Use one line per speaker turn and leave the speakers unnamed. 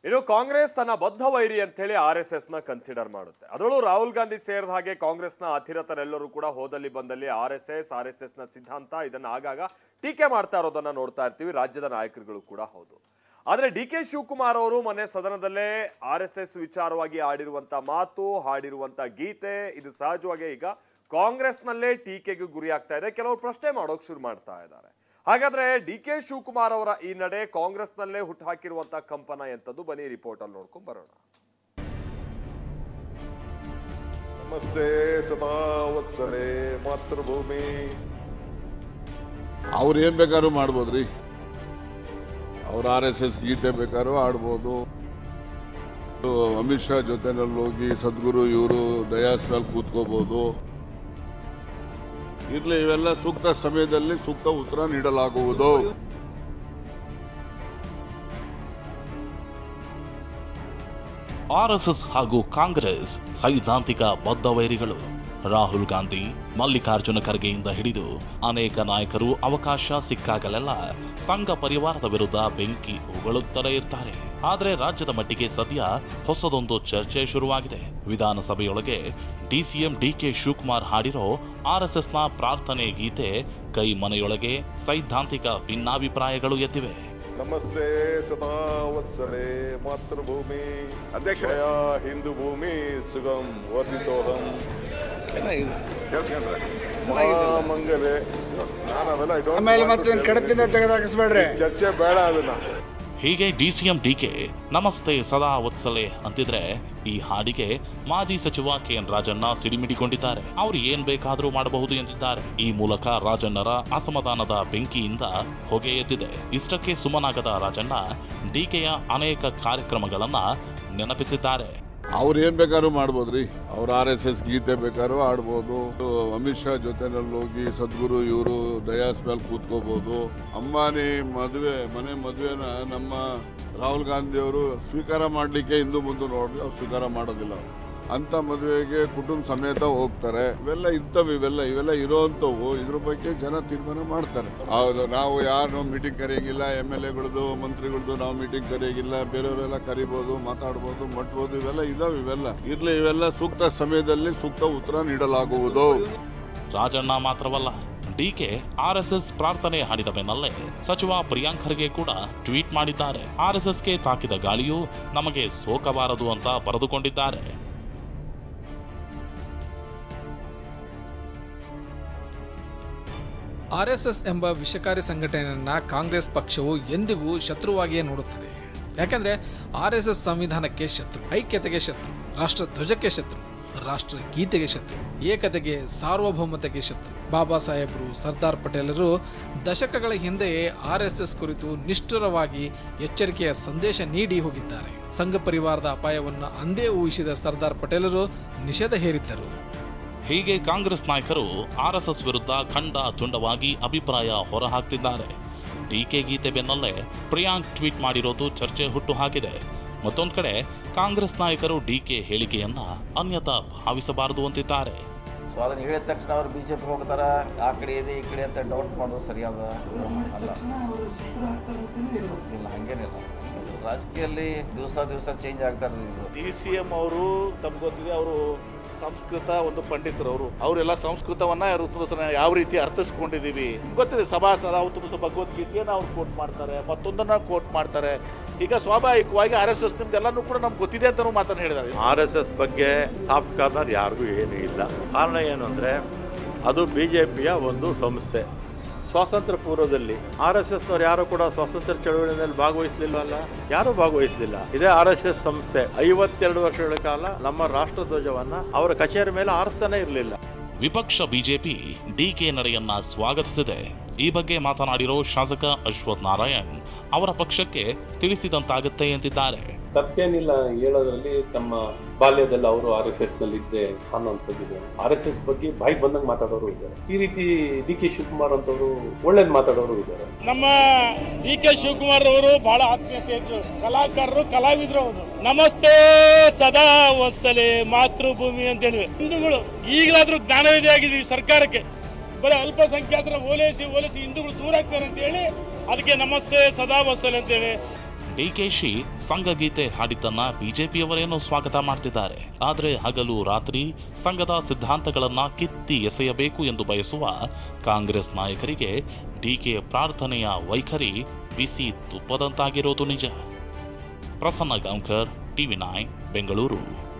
ಇನ್ನು ಕಾಂಗ್ರೆಸ್ ತನ್ನ ಬದ್ಧ ವೈರಿ ಅಂತ ಹೇಳಿ RSS ನ ಕನ್ಸಿಡರ್ ಮಾಡುತ್ತೆ. ಅದರಲ್ಲೂ ರಾಹುಲ್ ಗಾಂಧಿ ಸೇರಿದ ಹಾಗೆ ಕಾಂಗ್ರೆಸ್ನ ಅಧಿರತರೆಲ್ಲರೂ ಕೂಡ ಹೋದಲ್ಲಿ ಬಂದಲ್ಲಿ RSS ನ ಸಿದ್ಧಾಂತ ಇದನ್ನ ಆಗಾಗ ಟೀಕೆ ಮಾಡ್ತಾ ಇರೋದನ್ನ ನೋಡ್ತಾ ಇರ್ತೀವಿ. ರಾಜ್ಯದ ನಾಯಕರುಗಳು ಕೂಡ ಹೌದು. ಆದ್ರೆ DK ಶಿವಕುಮಾರ್ ಅವರು ಮೊನ್ನೆ ಸದನದಲ್ಲೇ RSS ವಿಚಾರವಾಗಿ ಆಡಿರುವಂತ ಮಾತು, ಹಾಡಿರುವಂತ ಗೀತೆ ಇದು ಸಹಜವಾಗಿ ಈಗ ಕಾಂಗ್ರೆಸ್ನಲ್ಲೇ ಟೀಕೆಗೆ ಗುರಿ ಆಗ್ತಾ ಇದೆ. ಕೆಲವರು ಪ್ರಶ್ನೆ ಮಾಡೋಕೆ ಶುರು ಮಾಡ್ತಾ ಇದ್ದಾರೆ. ಹಾಗಾದ್ರೆ DK ಶಿವಕುಮಾರ್ ಅವರ ಈ ನಡೆ ಕಾಂಗ್ರೆಸ್ನಲ್ಲೇ ಹುಟ್ಟುಹಾಕಿರುವಂತ ಕಂಪನ ಎಂತದ್ದು, ಬನ್ನಿ ರಿಪೋರ್ಟ್ ಅಲ್ಲಿ ನೋಡ್ಕೊಂಡು ಬರೋಣ.
ನಮಸ್ತೆ ಸದಾ ವತ್ಸಲೆ ಮಾತೃಭೂಮಿ.
ಅವ್ರು ಏನ್ ಬೇಕಾದ್ರೂ ಮಾಡ್ಬೋದ್ರಿ. ಅವ್ರ RSS ಗೀತೆ ಬೇಕಾದ್ರೂ ಆಡ್ಬೋದು. ಅಮಿತ್ ಶಾ ಜೊತೆನಲ್ಲಿ ಹೋಗಿ ಸದ್ಗುರು ಇವರು ಡಯಾಸ್ ಮೇಲೆ ಕೂತ್ಕೋಬಹುದು. ಇರ್ಲಿ, ಇವೆಲ್ಲ ಸೂಕ್ತ ಸಮಯದಲ್ಲಿ ಸೂಕ್ತ ಉತ್ತರ ನೀಡಲಾಗುವುದು.
RSS ಹಾಗೂ ಕಾಂಗ್ರೆಸ್ ಸೈದ್ಧಾಂತಿಕ ಬದ್ಧ ವೈರಿಗಳು. ರಾಹುಲ್ ಗಾಂಧಿ, ಮಲ್ಲಿಕಾರ್ಜುನ ಖರ್ಗೆಯಿಂದ ಹಿಡಿದು ಅನೇಕ ನಾಯಕರು ಅವಕಾಶ ಸಿಕ್ಕಾಗಲೆಲ್ಲ ಸಂಘ ಪರಿವಾರದ ವಿರುದ್ಧ ಬೆಂಕಿ ಉಗುಳುತ್ತಲೇ ಇರ್ತಾರೆ. ಆದರೆ ರಾಜ್ಯದ ಮಟ್ಟಿಗೆ ಸದ್ಯ ಹೊಸದೊಂದು ಚರ್ಚೆ ಶುರುವಾಗಿದೆ. ವಿಧಾನಸಭೆಯೊಳಗೆ DCM DK ಶಿವಕುಮಾರ್ ಹಾಡಿರೋ RSSನ ಪ್ರಾರ್ಥನೆ ಗೀತೆ ಕೈ ಮನೆಯೊಳಗೆ ಸೈದ್ಧಾಂತಿಕ ಭಿನ್ನಾಭಿಪ್ರಾಯಗಳು ಎದ್ದಿವೆ.
ನಮಸ್ತೆ ಸದಾ ವತ್ಸಲೆ ಮಾತೃಭೂಮಿ. ಅಧ್ಯಕ್ಷ ಹಿಂದೂ ಭೂಮಿ ಸುಗಮ್ ವರ್ಧಿತೋಹಂ ಮಂಗಲೆ. ಚರ್ಚೆ ಬೇಡ ಅದನ್ನ.
ಹೀಗೆ DCM DK ನಮಸ್ತೆ ಸದಾ ವತ್ಸಲೆ ಅಂತಿದ್ರೆ ಈ ಹಾಡಿಗೆ ಮಾಜಿ ಸಚಿವ KN ರಾಜಣ್ಣ ಸಿಡಿಮಿಡಿಕೊಂಡಿದ್ದಾರೆ. ಅವ್ರು ಏನ್ ಬೇಕಾದ್ರೂ ಮಾಡಬಹುದು ಎಂದಿದ್ದಾರೆ. ಈ ಮೂಲಕ ರಾಜಣ್ಣರ ಅಸಮಾಧಾನದ ಬೆಂಕಿಯಿಂದ ಹೊಗೆ ಎದ್ದಿದೆ. ಇಷ್ಟಕ್ಕೆ ಸುಮ್ಮನಾಗದ ರಾಜಣ್ಣ DKಯ ಅನೇಕ ಕಾರ್ಯಕ್ರಮಗಳನ್ನ ನೆನಪಿಸಿದ್ದಾರೆ.
ಅವ್ರು ಏನ್ ಬೇಕಾದ್ರೂ ಮಾಡ್ಬೋದ್ರಿ. ಅವ್ರ RSS ಗೀತೆ ಬೇಕಾದ್ರೂ ಆಡ್ಬೋದು. ಅಮಿತ್ ಶಾ ಜೊತೆನಲ್ಲಿ ಹೋಗಿ ಸದ್ಗುರು ಇವರು ಡಯಾಸ್ ಮೇಲೆ ಕೂತ್ಕೋಬಹುದು. ಅಂಬಾನಿ ಮನೆ ಮದುವೆನ ನಮ್ಮ ರಾಹುಲ್ ಗಾಂಧಿ ಅವರು ಸ್ವೀಕಾರ ಮಾಡ್ಲಿಕ್ಕೆ ಹಿಂದೂ ಮುಂದೆ ನೋಡಿ ಅವ್ರು ಸ್ವೀಕಾರ ಮಾಡೋದಿಲ್ಲ. ಅಂತ ಮದುವೆಗೆ ಕುಟುಂಬ ಸಮೇತ ಹೋಗ್ತಾರೆ. ಇವೆಲ್ಲ ಇರೋಂಥವು. ಇದ್ರ ಬಗ್ಗೆ ಜನ ತೀರ್ಮಾನ ಮಾಡ್ತಾರೆ. ಹೌದು, ನಾವು ಯಾರು ಮೀಟಿಂಗ್ ಕರೆಯಂಗಿಲ್ಲ. MLAಗಳದ್ದು ಮಂತ್ರಿಗಳದ್ದು ನಾವು ಮೀಟಿಂಗ್ ಕರೆಯಂಗಿಲ್ಲ. ಬೇರೆಯವರೆಲ್ಲ ಕರಿಬಹುದು, ಮಾತಾಡ್ಬೋದು, ಮಟ್ಬೋದು. ಇವೆಲ್ಲ ಇರ್ಲಿ, ಇವೆಲ್ಲ ಸೂಕ್ತ ಸಮಯದಲ್ಲಿ ಸೂಕ್ತ ಉತ್ತರ ನೀಡಲಾಗುವುದು.
ರಾಜಣ್ಣ ಮಾತ್ರವಲ್ಲ, DK RSS ಪ್ರಾರ್ಥನೆ ಹಾಡಿದ ಬೆನ್ನಲ್ಲೇ ಸಚಿವ ಪ್ರಿಯಾಂಕ್ ಖರ್ಗೆ ಕೂಡ ಟ್ವೀಟ್ ಮಾಡಿದ್ದಾರೆ. RSSಗೆ ತಾಕಿದ ಗಾಳಿಯು ನಮಗೆ ಸೋಕಬಾರದು ಅಂತ ಬರೆದುಕೊಂಡಿದ್ದಾರೆ.
RSS ಎಂಬ ವಿಷಕಾರಿ ಸಂಘಟನೆಯನ್ನು ಕಾಂಗ್ರೆಸ್ ಪಕ್ಷವು ಎಂದಿಗೂ ಶತ್ರುವಾಗಿಯೇ ನೋಡುತ್ತದೆ. ಯಾಕೆಂದರೆ RSS ಸಂವಿಧಾನಕ್ಕೆ ಶತ್ರು, ಐಕ್ಯತೆಗೆ ಶತ್ರು, ರಾಷ್ಟ್ರ ಧ್ವಜಕ್ಕೆ ಶತ್ರು, ರಾಷ್ಟ್ರ ಗೀತೆಗೆ ಶತ್ರು, ಏಕತೆಗೆ, ಸಾರ್ವಭೌಮತೆಗೆ ಶತ್ರು. ಬಾಬಾ ಸಾಹೇಬರು, ಸರ್ದಾರ್ ಪಟೇಲರು ದಶಕಗಳ ಹಿಂದೆಯೇ RSS ಕುರಿತು ನಿಷ್ಠುರವಾಗಿ ಎಚ್ಚರಿಕೆಯ ಸಂದೇಶ ನೀಡಿ ಹೋಗಿದ್ದಾರೆ. ಸಂಘ ಪರಿವಾರದ ಅಪಾಯವನ್ನು ಅಂದೇ ಊಹಿಸಿದ ಸರ್ದಾರ್ ಪಟೇಲರು ನಿಷೇಧ ಹೇರಿದ್ದರು.
ಹೀಗೆ ಕಾಂಗ್ರೆಸ್ ನಾಯಕರು RSS ವಿರುದ್ಧ ಖಂಡ ತುಂಡವಾಗಿ ಅಭಿಪ್ರಾಯ ಹೊರಹಾಕ್ತಿದ್ದಾರೆ. DK ಗೀತೆ ಬೆನ್ನಲ್ಲೇ ಪ್ರಿಯಾಂಕ್ ಟ್ವೀಟ್ ಮಾಡಿರೋದು ಚರ್ಚೆ ಹುಟ್ಟು ಹಾಕಿದೆ. ಮತ್ತೊಂದು ಕಡೆ ಕಾಂಗ್ರೆಸ್ ನಾಯಕರು DK ಹೇಳಿಕೆಯನ್ನ ಅನ್ಯತಾ ಭಾವಿಸಬಾರದು ಅಂತಿದ್ದಾರೆ.
ಅದನ್ನ ಹೇಳಿದ ತಕ್ಷಣ ಅವ್ರು BJP ಹೋಗ್ತಾರ, ಆ ಕಡೆ ಇದೆ ಈ ಕಡೆ ಅಂತ ಡೌಟ್ ಮಾಡೋದು ಸರಿಯಾದ ಅಲ್ಲ. ಇಲ್ಲ, ಹಂಗೇನಿಲ್ಲ. ರಾಜಕೀಯದಲ್ಲಿ ದಿವಸ ಚೇಂಜ್ ಆಗ್ತಾರೆ.
DCM ಅವರು ತಮ್ಗೆ ಗೊತ್ತಿದೆ, ಅವರು ಸಂಸ್ಕೃತ ಒಂದು ಪಂಡಿತರವರು. ಅವರೆಲ್ಲ ಸಂಸ್ಕೃತವನ್ನ ಯಾವ ರೀತಿ ಅರ್ಥಿಸ್ಕೊಂಡಿದೀವಿ ಗೊತ್ತಿದೆ. ಸಭಾಸದ ಅವತ್ತು ಭಗವದ್ಗೀತೆಯನ್ನು ಅವ್ರು ಕೋಟ್ ಮಾಡ್ತಾರೆ, ಮತ್ತೊಂದನ್ನ ಕೋಟ್ ಮಾಡ್ತಾರೆ. ಈಗ ಸ್ವಾಭಾವಿಕವಾಗಿ RSS ನಿಮ್ದೆಲ್ಲನೂ ಕೂಡ ನಮ್ಗೆ ಗೊತ್ತಿದೆ ಅಂತ ಮಾತನ್ನು ಹೇಳಿದ್ದಾರೆ.
RSS ಬಗ್ಗೆ ಸಾಫ್ಟ್ ಕಾರ್ನರ್ ಯಾರಿಗೂ ಏನೂ ಇಲ್ಲ. ಕಾರಣ ಏನು ಅಂದರೆ ಅದು BJPಯ ಒಂದು ಸಂಸ್ಥೆ. ಸ್ವಾತಂತ್ರ್ಯ ಪೂರ್ವದಲ್ಲಿ RSSನವ್ರು ಯಾರು ಕೂಡ ಸ್ವಾತಂತ್ರ್ಯ ಚಳವಳಿಯಲ್ಲಿ ಭಾಗವಹಿಸಲಿಲ್ಲವಲ್ಲ, ಯಾರೂ ಭಾಗವಹಿಸಲಿಲ್ಲ. ಇದೇ RSS ಸಂಸ್ಥೆ 52 ವರ್ಷಗಳ ಕಾಲ ನಮ್ಮ ರಾಷ್ಟ್ರಧ್ವಜವನ್ನ ಅವರ ಕಚೇರಿ ಮೇಲೆ ಆರಿಸ್ತಾನೆ ಇರಲಿಲ್ಲ.
ವಿಪಕ್ಷ BJP DK ನಡೆಯನ್ನ ಸ್ವಾಗತಿಸಿದೆ. ಈ ಬಗ್ಗೆ ಮಾತನಾಡಿರೋ ಶಾಸಕ ಅಶ್ವಥ್ ನಾರಾಯಣ್ ಅವರ ಪಕ್ಷಕ್ಕೆ ತಿಳಿಸಿದಂತಾಗುತ್ತೆ ಎಂದಿದ್ದಾರೆ.
ತಪ್ಪೇನಿಲ್ಲ ಹೇಳೋದ್ರಲ್ಲಿ. ತಮ್ಮ ಬಾಲ್ಯದಲ್ಲಿ ಅವರು RSS ನಲ್ಲಿ ಇದ್ದೆ ಅನ್ನೋಂಥದ್ದಿದೆ. RSS ಬಗ್ಗೆ ಬಾಯಿಗೆ ಬಂದಂಗೆ ಮಾತಾಡೋರು ಇದ್ದಾರೆ. ಈ ರೀತಿ DK ಶಿವಕುಮಾರ್ ಅಂತವರು ಒಳ್ಳೇದು ಮಾತಾಡೋರು ಇದ್ದಾರೆ.
ನಮ್ಮ DK ಶಿವಕುಮಾರ್ ಅವರು ಬಹಳ ಆತ್ಮೀಯ ಸ್ನೇಹಿತರು, ಕಲಾಕಾರರು, ಕಲಾವಿದರು. ಅವರು ನಮಸ್ತೆ ಸದಾ ವತ್ಸಲೆ ಮಾತೃಭೂಮಿ ಅಂತ ಹೇಳಿವೆ. ಹಿಂದೂಗಳು ಈಗಲಾದ್ರೂ ಜ್ಞಾನೋದಯ ಆಗಿದ್ದೀವಿ. ಸರ್ಕಾರಕ್ಕೆ ಬರೀ ಅಲ್ಪಸಂಖ್ಯಾತರ ಓಲೈಸಿ ಹಿಂದೂಗಳು ದೂರ ಆಗ್ತಾರೆ ಅಂತ ಹೇಳಿ ಅದಕ್ಕೆ ನಮಸ್ತೆ ಸದಾ ವತ್ಸಲೆ ಅಂತೇಳಿ
ಡಿಕೆಶಿ ಸಂಘಗೀತೆ ಹಾಡಿದ್ದನ್ನ ಬಿಜೆಪಿಯವರೇನೋ ಸ್ವಾಗತ ಮಾಡ್ತಿದ್ದಾರೆ. ಆದರೆ ಹಗಲು ರಾತ್ರಿ ಸಂಘದ ಸಿದ್ಧಾಂತಗಳನ್ನ ಕಿತ್ತಿ ಎಸೆಯಬೇಕು ಎಂದು ಬಯಸುವ ಕಾಂಗ್ರೆಸ್ ನಾಯಕರಿಗೆ ಡಿಕೆ ಪ್ರಾರ್ಥನೆಯ ವೈಖರಿ ಬಿಸಿ ತುಪ್ಪದಂತಾಗಿರೋದು ನಿಜ. ಪ್ರಸನ್ನ ಗಾಂವ್ಕರ್, ಟಿವಿ9 ಬೆಂಗಳೂರು.